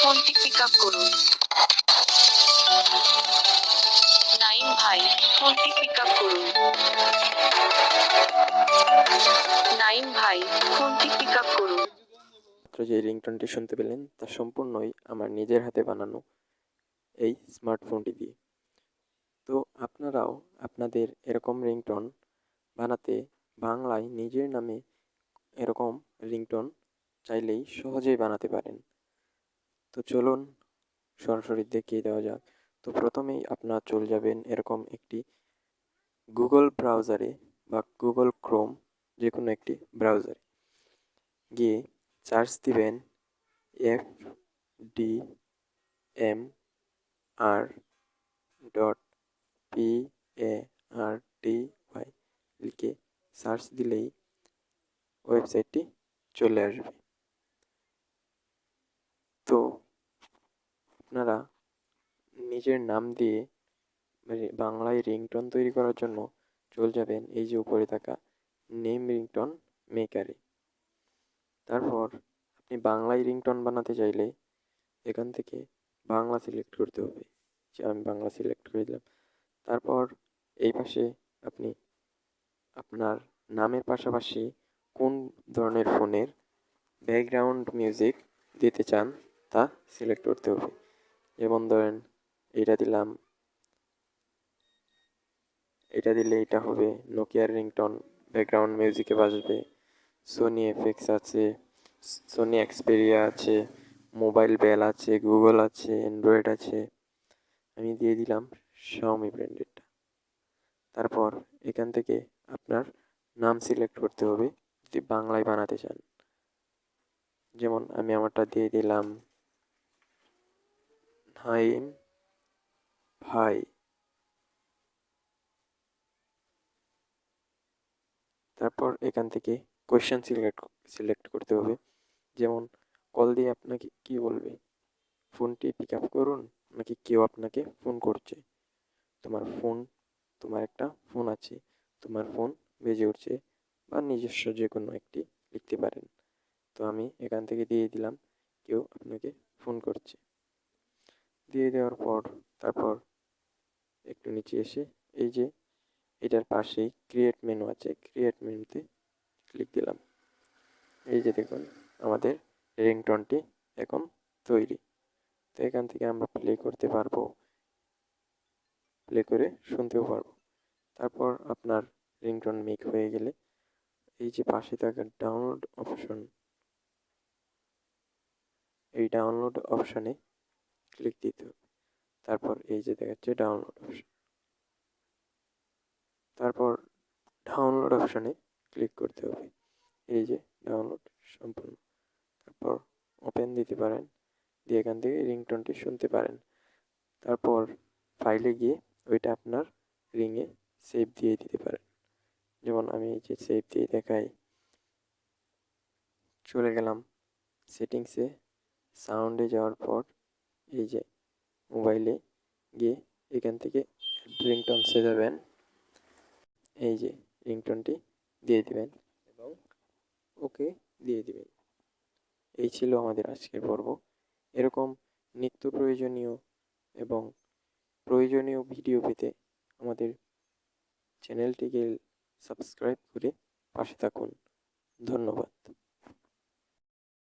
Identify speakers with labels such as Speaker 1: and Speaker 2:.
Speaker 1: ফোনটি pick up করুন। নাইম ভাই, ফোনটি পিক আপ করুন। নাইম ভাই, ফোনটি পিক আপ করুন।
Speaker 2: যে রিংটোনটি শুনতে পেলেন তা সম্পূর্ণই আমার নিজের হাতে বানানো এই স্মার্টফোনটি দিয়ে। তো আপনারাও আপনাদের এরকম রিংটোন বানাতে বাংলায় নিজের নামে এরকম রিংটোন চাইলেই সহজেই বানাতে পারেন। তো চলুন সরাসরি দেখিয়ে দেওয়া যাক। তো প্রথমেই আপনারা চলে যাবেন এরকম একটি গুগল ব্রাউজারে বা গুগল ক্রোম যে কোনো একটি ব্রাউজারে গিয়ে সার্চ দিবেন FDMR.PARTY লিখে সার্চ দিলেই ওয়েবসাইটটি চলে আসবে। তো আপনারা নিজের নাম দিয়ে বাংলায় রিংটোন তৈরি করার জন্য চলে যাবেন এই যে উপরে থাকা নেম রিংটোন মেকারে। তারপর আপনি বাংলায় রিংটোন বানাতে চাইলে এখান থেকে বাংলা সিলেক্ট করতে হবে। যে আমি বাংলা সিলেক্ট করে দিলাম। তারপর এই পাশে আপনি আপনার নামের পাশাপাশি কোন ধরনের ফোনের ব্যাকগ্রাউন্ড মিউজিক দিতে চান তা সিলেক্ট করতে হবে। যেমন ধরেন এটা দিলাম, এটা দিলে এটা হবে নোকিয়ার রিংটোন, ব্যাকগ্রাউন্ড মিউজিকে বাজবে। সোনি এফএক্স আছে, সোনি এক্সপেরিয়া আছে, মোবাইল বেল আছে, গুগল আছে, অ্যান্ড্রয়েড আছে। আমি দিয়ে দিলাম শাওমি ব্র্যান্ডেরটা। তারপর এখান থেকে আপনার নাম সিলেক্ট করতে হবে যদি বাংলায় বানাতে চান। যেমন আমি আমারটা দিয়ে দিলাম নাইম ভাই। তারপর এখান থেকে কোয়েশ্চেন সিলেক্ট করতে হবে। যেমন কল দিয়ে আপনাকে কি বলবে, ফোনটি পিক আপ করুন নাকি কেউ আপনাকে ফোন করছে। তোমার একটা ফোন আছে, তোমার ফোন বেজে উঠছে, বা নিজস্ব যে কোনো একটি লিখতে পারেন। তো আমি এখান থেকে দিয়ে দিলাম কেউ আপনাকে ফোন করছে। দিয়ে দেওয়ার পর তারপর একটু নিচে এসে এই যে এটার পাশেই ক্রিয়েট মেনু আছে, ক্রিয়েট মেনুতে ক্লিক দিলাম। এই যে দেখুন আমাদের রিংটোনটি এখন তৈরি। তো এখান থেকে আমরা প্লে করতে পারবো, প্লে করে শুনতেও পারবো। তারপর আপনার রিংটোন মেক হয়ে গেলে এই যে পাশে থাকা ডাউনলোড অপশন, এই ডাউনলোড অপশনে ক্লিক দিতে হবে। তারপর এই যে দেখাচ্ছে ডাউনলোড অপশন, তারপর ডাউনলোড অপশনে ক্লিক করতে হবে। এই যে ডাউনলোড সম্পূর্ণ। তারপর ওপেন দিতে পারেন, দিয়ে এখান থেকে রিংটোনটি শুনতে পারেন। তারপর ফাইলে গিয়ে ওইটা আপনার রিংয়ে সেভ দিয়ে দিতে পারেন। যেমন আমি এই যে সেভ দিয়ে দেখাই, চলে গেলাম সেটিংসে, সাউন্ডে যাওয়ার পর এই যে মোবাইলে গিয়ে এখান থেকে রিংটোনসে যাবেন, এই যে রিংটোনটি দিয়ে দিবেন এবং ওকে দিয়ে দিবেন। এই ছিল আমাদের আজকের পর্ব। এরকম নিত্য প্রয়োজনীয় এবং প্রয়োজনীয় ভিডিও পেতে আমাদের চ্যানেলটিকে সাবস্ক্রাইব করে পাশে থাকুন। ধন্যবাদ।